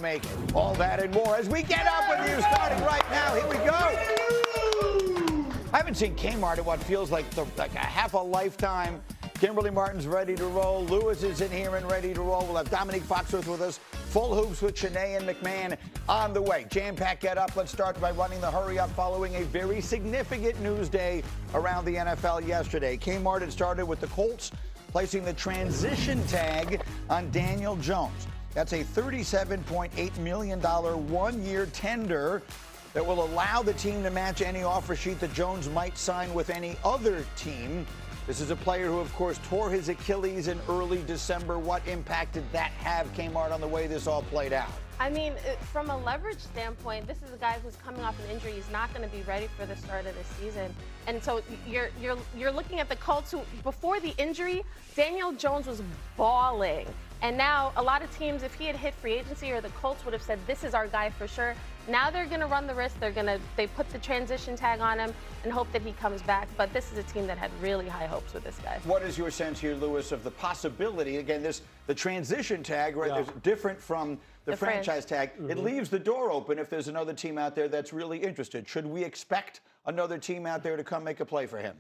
make it. All that and more as we get up with you starting right now. Here we go. I haven't seen Kmart in what feels like a half a lifetime. Kimberly Martin's ready to roll. Lewis is in here and ready to roll. We'll have Dominique Foxworth with us. Full hoops with Shanae and McMahon on the way. Jam-packed get up. Let's start by running the hurry up following a very significant news day around the NFL yesterday. Kmart had started with the Colts placing the transition tag on Daniel Jones. That's a $37.8 million one-year tender that will allow the team to match any offer sheet that Jones might sign with any other team. This is a player who, of course, tore his Achilles in early December. What impact did that have, Kmart, on the way this all played out? I mean, from a leverage standpoint, this is a guy who's coming off an injury. He's not going to be ready for the start of the season. And so you're looking at the Colts who, before the injury, Daniel Jones was balling. And now a lot of teams, if he had hit free agency, or the Colts would have said, this is our guy for sure. Now they're going to run the risk. They put the transition tag on him and hope that he comes back. But this is a team that had really high hopes with this guy. What is your sense here, Lewis, of the possibility? Again, the transition tag, right, is different from the franchise tag. Mm-hmm. It leaves the door open if there's another team out there that's really interested. Should we expect another team out there to come make a play for him?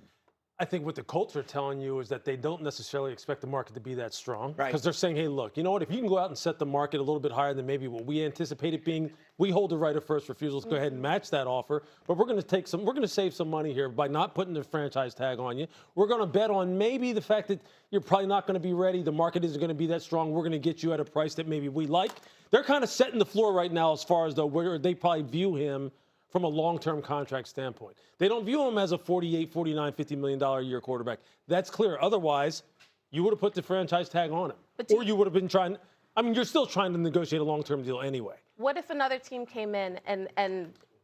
I think what the Colts are telling you is that they don't necessarily expect the market to be that strong. Right. Because they're saying, hey, look, you know what? If you can go out and set the market a little bit higher than maybe what we anticipate it being, we hold the right of first refusal. Let's go ahead and match that offer. But we're going to save some money here by not putting the franchise tag on you. We're going to bet on maybe the fact that you're probably not going to be ready. The market isn't going to be that strong. We're going to get you at a price that maybe we like. They're kind of setting the floor right now as far as where they probably view him from a long-term contract standpoint. They don't view him as a $48, $49, $50 million a year quarterback. That's clear. Otherwise, you would have put the franchise tag on him. Or you would have been trying – I mean, you're still trying to negotiate a long-term deal anyway. What if another team came in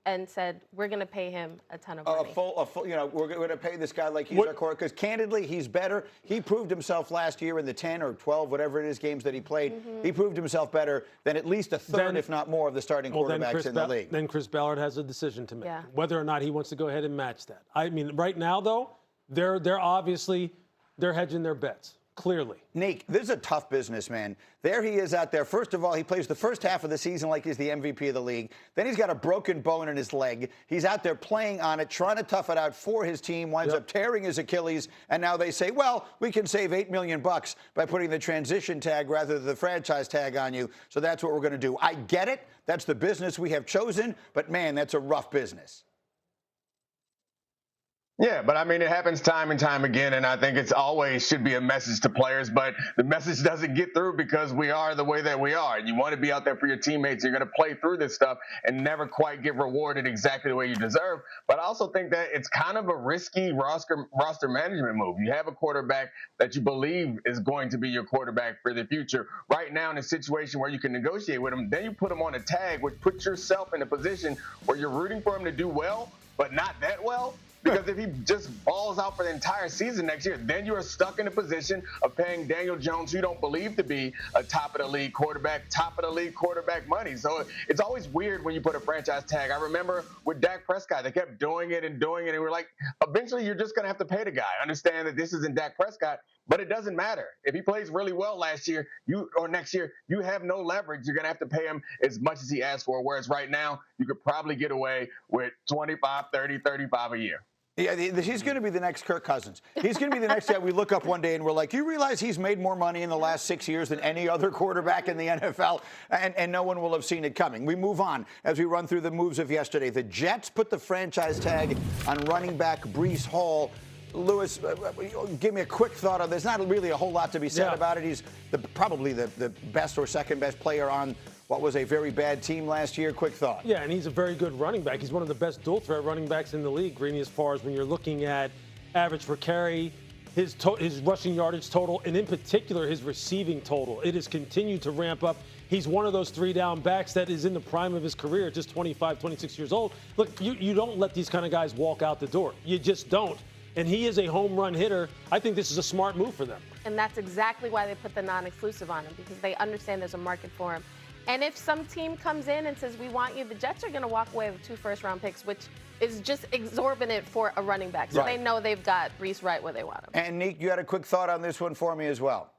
and said, we're going to pay him a ton of money? We're going to pay this guy like he's our core. Because candidly, he's better. He proved himself last year in the 10 or 12, whatever it is, games that he played. Mm-hmm. He proved himself better than at least a third, if not more, of the starting quarterbacks in the league. Then Chris Ballard has a decision to make, yeah, whether or not he wants to go ahead and match that. I mean, right now, though, they're obviously hedging their bets. Clearly. Nick, this is a tough business, man. There he is out there. First of all, he plays the first half of the season like he's the MVP of the league. Then he's got a broken bone in his leg. He's out there playing on it, trying to tough it out for his team, winds up tearing his Achilles, and now they say, well, we can save $8 million by putting the transition tag rather than the franchise tag on you, so that's what we're going to do. I get it. That's the business we have chosen, but, man, that's a rough business. Yeah, but I mean, it happens time and time again, and I think it's always should be a message to players, but the message doesn't get through because we are the way that we are. And you want to be out there for your teammates. You're going to play through this stuff and never quite get rewarded exactly the way you deserve. But I also think that it's kind of a risky roster management move. You have a quarterback that you believe is going to be your quarterback for the future. Right now in a situation where you can negotiate with him, then you put him on a tag, which puts yourself in a position where you're rooting for him to do well, but not that well. Because if he just balls out for the entire season next year, then you are stuck in a position of paying Daniel Jones, who you don't believe to be a top-of-the-league quarterback money. So it's always weird when you put a franchise tag. I remember with Dak Prescott, they kept doing it, and we're like, eventually you're just going to have to pay the guy. Understand that this isn't Dak Prescott, but it doesn't matter. If he plays really well next year, you have no leverage. You're going to have to pay him as much as he asked for, whereas right now you could probably get away with 25, 30, 35 a year. Yeah, he's going to be the next Kirk Cousins. He's going to be the next guy we look up one day and we're like, you realize he's made more money in the last 6 years than any other quarterback in the NFL, and no one will have seen it coming. We move on as we run through the moves of yesterday. The Jets put the franchise tag on running back Breece Hall. Lewis, give me a quick thought on this. Not really a whole lot to be said about it. He's probably the best or second best player on what was a very bad team last year. Quick thought. Yeah, and he's a very good running back. He's one of the best dual threat running backs in the league, Greeny, as far as when you're looking at average per carry, his rushing yardage total, and in particular his receiving total. It has continued to ramp up. He's one of those three-down backs that is in the prime of his career, just 25, 26 years old. Look, you don't let these kind of guys walk out the door. You just don't. And he is a home run hitter. I think this is a smart move for them. And that's exactly why they put the non-exclusive on him, because they understand there's a market for him. And if some team comes in and says, we want you, the Jets are going to walk away with 2 first-round picks, which is just exorbitant for a running back. So they know they've got Breece right where they want him. And, Nick, you had a quick thought on this one for me as well.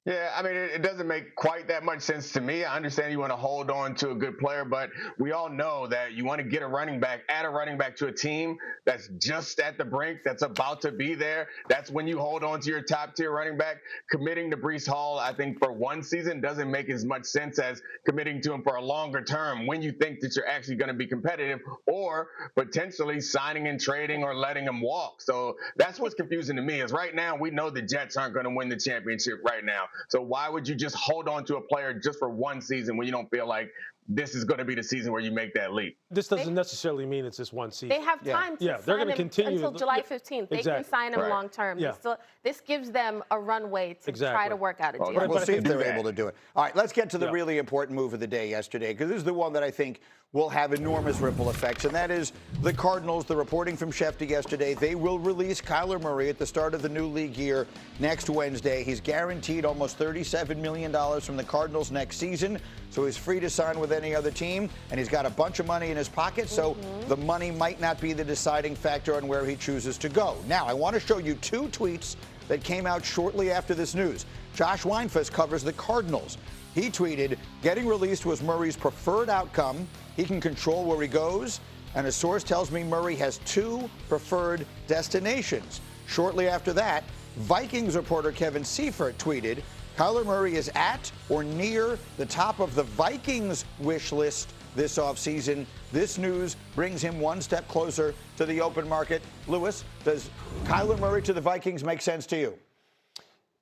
Yeah, I mean, it doesn't make quite that much sense to me. I understand you want to hold on to a good player, but we all know that you want to get add a running back to a team that's just at the brink, that's about to be there. That's when you hold on to your top tier running back. Committing to Breece Hall, I think, for one season doesn't make as much sense as committing to him for a longer term when you think that you're actually going to be competitive, or potentially signing and trading or letting him walk. So that's what's confusing to me is right now we know the Jets aren't going to win the championship right now. So why would you just hold on to a player just for one season when you don't feel like this is going to be the season where you make that leap? This doesn't necessarily mean it's just one season. They have time to they're sign going to him continue until July 15th. They can sign him long term. Yeah. This gives them a runway to try to work out a deal. We'll see if they're able to do it. All right, let's get to the really important move of the day yesterday, because this is the one that I think will have enormous ripple effects, and that is the Cardinals. The reporting from Schefter yesterday, they will release Kyler Murray at the start of the new league year next Wednesday. He's guaranteed almost $37 million from the Cardinals next season, so he's free to sign with any other team, and he's got a bunch of money in his pocket, so the money might not be the deciding factor on where he chooses to go. Now, I want to show you two tweets that came out shortly after this news. Josh Weinfuss covers the Cardinals. He tweeted, "Getting released was Murray's preferred outcome. He can control where he goes, and a source tells me Murray has two preferred destinations." Shortly after that, Vikings reporter Kevin Seifert tweeted, "Kyler Murray is at or near the top of the Vikings wish list this offseason. This news brings him one step closer to the open market." Lewis, does Kyler Murray to the Vikings make sense to you?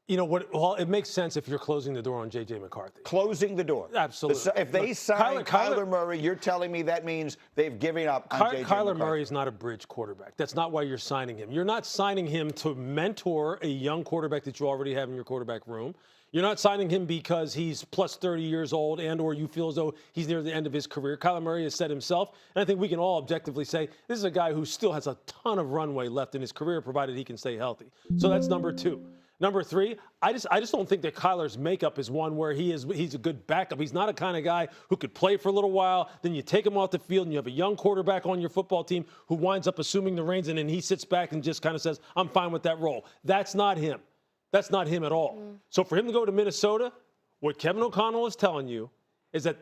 You know what? Well, it makes sense if you're closing the door on J.J. McCarthy. Closing the door. Absolutely. If they sign Kyler Murray, you're telling me that means they've given up on J.J. McCarthy. Kyler Murray is not a bridge quarterback. That's not why you're signing him. You're not signing him to mentor a young quarterback that you already have in your quarterback room. You're not signing him because he's plus 30 years old and or you feel as though he's near the end of his career. Kyler Murray has said himself, and I think we can all objectively say this is a guy who still has a ton of runway left in his career, provided he can stay healthy. So that's number two. Number three, I just don't think that Kyler's makeup is one where he's a good backup. He's not a kind of guy who could play for a little while, then you take him off the field and you have a young quarterback on your football team who winds up assuming the reins, and then he sits back and just kind of says, "I'm fine with that role." That's not him. That's not him at all. So for him to go to Minnesota, what Kevin O'Connell is telling you is that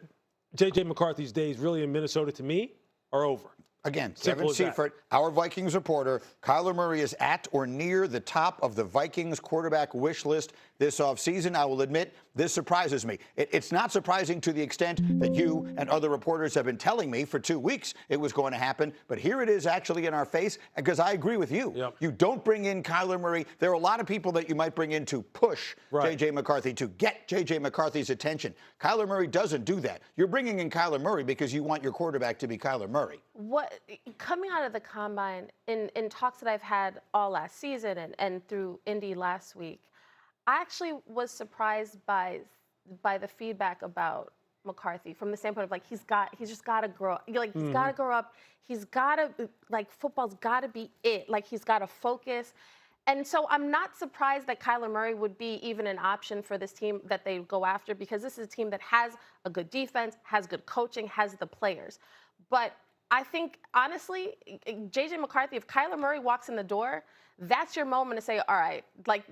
J.J. McCarthy's days really in Minnesota, to me, are over. Again, Kevin Seifert, our Vikings reporter. Kyler Murray is at or near the top of the Vikings quarterback wish list this offseason. I will admit, this surprises me. It's not surprising to the extent that you and other reporters have been telling me for 2 weeks it was going to happen. But here it is actually in our face, because I agree with you. Yep. You don't bring in Kyler Murray. There are a lot of people that you might bring in to push J.J. McCarthy, to get J.J. McCarthy's attention. Kyler Murray doesn't do that. You're bringing in Kyler Murray because you want your quarterback to be Kyler Murray. Coming out of the combine, in talks that I've had all last season and through Indy last week, I actually was surprised by the feedback about McCarthy from the standpoint of like he's just got to grow up. Like he's got to grow up. He's got to, like, football's got to be it. Like he's got to focus. And so I'm not surprised that Kyler Murray would be even an option for this team that they go after, because this is a team that has a good defense, has good coaching, has the players. But I think, honestly, J.J. McCarthy, if Kyler Murray walks in the door, that's your moment to say, all right, like,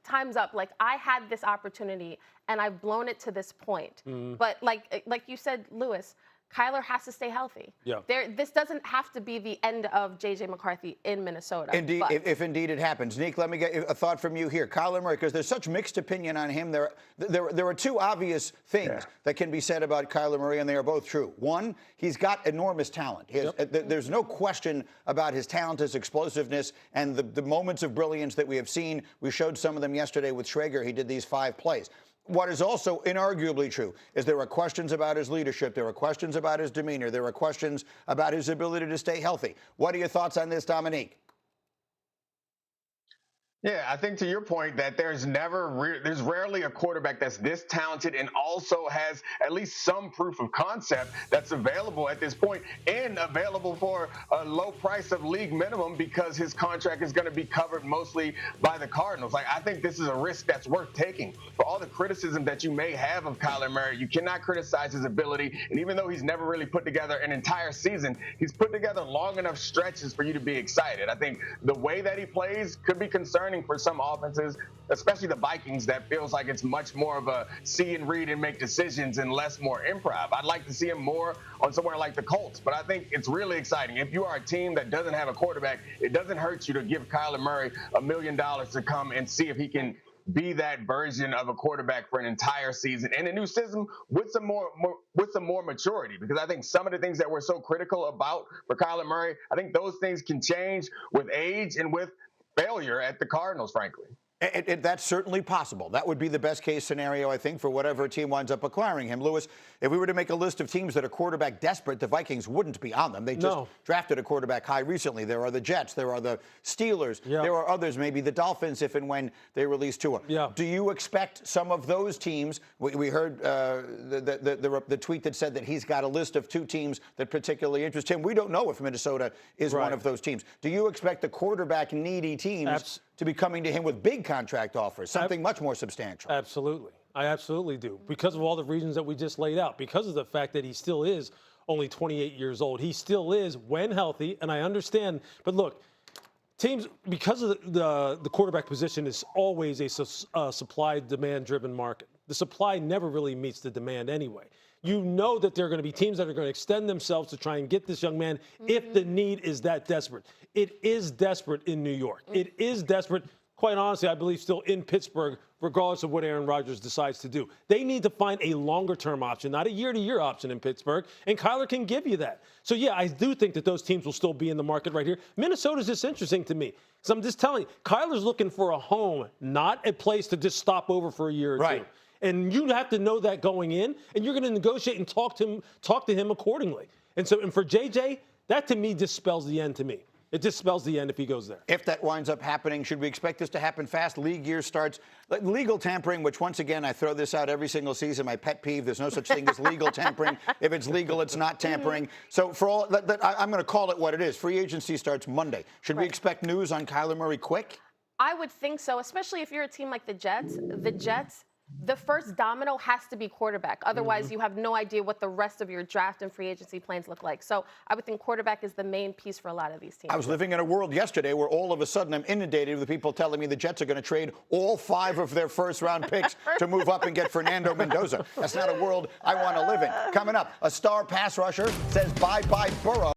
time's up. Like, I had this opportunity, and I've blown it to this point. But like you said, Lewis, Kyler has to stay healthy. Yeah. This doesn't have to be the end of J.J. McCarthy in Minnesota. Indeed, if indeed it happens. Nick, let me get a thought from you here. Kyler Murray, because there's such mixed opinion on him. There are two obvious things that can be said about Kyler Murray, and they are both true. One, he's got enormous talent. There's no question about his talent, his explosiveness, and the moments of brilliance that we have seen. We showed some of them yesterday with Schrager. He did these 5 plays. What is also inarguably true is there are questions about his leadership. There are questions about his demeanor. There are questions about his ability to stay healthy. What are your thoughts on this, Dominique? Yeah, I think to your point that there's rarely a quarterback that's this talented and also has at least some proof of concept that's available at this point and available for a low price of league minimum, because his contract is going to be covered mostly by the Cardinals. Like, I think this is a risk that's worth taking. For all the criticism that you may have of Kyler Murray, you cannot criticize his ability. And even though he's never really put together an entire season, he's put together long enough stretches for you to be excited. I think the way that he plays could be concerning disappointing for some offenses, especially the Vikings, that feels like it's much more of a see and read and make decisions and less more improv. I'd like to see him more on somewhere like the Colts, but I think it's really exciting. If you are a team that doesn't have a quarterback, it doesn't hurt you to give Kyler Murray $1 million to come and see if he can be that version of a quarterback for an entire season in a new system with some more maturity. Because I think some of the things that we're so critical about for Kyler Murray, I think those things can change with age and with failure at the Cardinals, frankly. That's certainly possible. That would be the best case scenario, I think, for whatever team winds up acquiring him. Lewis, if we were to make a list of teams that are quarterback desperate, the Vikings wouldn't be on them. They just drafted a quarterback high recently. There are the Jets. There are the Steelers. There are others, maybe the Dolphins, if and when they release Tua. Do you expect some of those teams? We heard the tweet that said that he's got a list of 2 teams that particularly interest him. We don't know if Minnesota is one of those teams. Do you expect the quarterback-needy teams to be coming to him with big contract offers, something much more substantial? Absolutely. I absolutely do. Because of all the reasons that we just laid out, because of the fact that he still is only 28 years old. He still is, when healthy, and I understand. But look, teams, because of the quarterback position is always a supply-demand-driven market. The supply never really meets the demand anyway. You know that there are going to be teams that are going to extend themselves to try and get this young man if the need is that desperate. It is desperate in New York. It is desperate, quite honestly, I believe still in Pittsburgh, regardless of what Aaron Rodgers decides to do. They need to find a longer-term option, not a year-to-year option in Pittsburgh, and Kyler can give you that. So, yeah, I do think that those teams will still be in the market right here. Minnesota's just interesting to me. Because I'm just telling you, Kyler's looking for a home, not a place to just stop over for a year or two. And you have to know that going in, and you're going to negotiate and talk to him accordingly. And for JJ, that to me dispels the end to me. It just spells the end if he goes there. If that winds up happening, should we expect this to happen fast? League year starts. Legal tampering, which once again, I throw this out every single season, my pet peeve. There's no such thing as legal tampering. If it's legal, it's not tampering. So for all that, I'm going to call it what it is. Free agency starts Monday. Should we expect news on Kyler Murray quick? I would think so, especially if you're a team like the Jets. The first domino has to be quarterback. Otherwise, you have no idea what the rest of your draft and free agency plans look like. So I would think quarterback is the main piece for a lot of these teams. I was living in a world yesterday where all of a sudden I'm inundated with people telling me the Jets are going to trade all 5 of their first-round picks to move up and get Fernando Mendoza. That's not a world I want to live in. Coming up, a star pass rusher says bye-bye Burrow.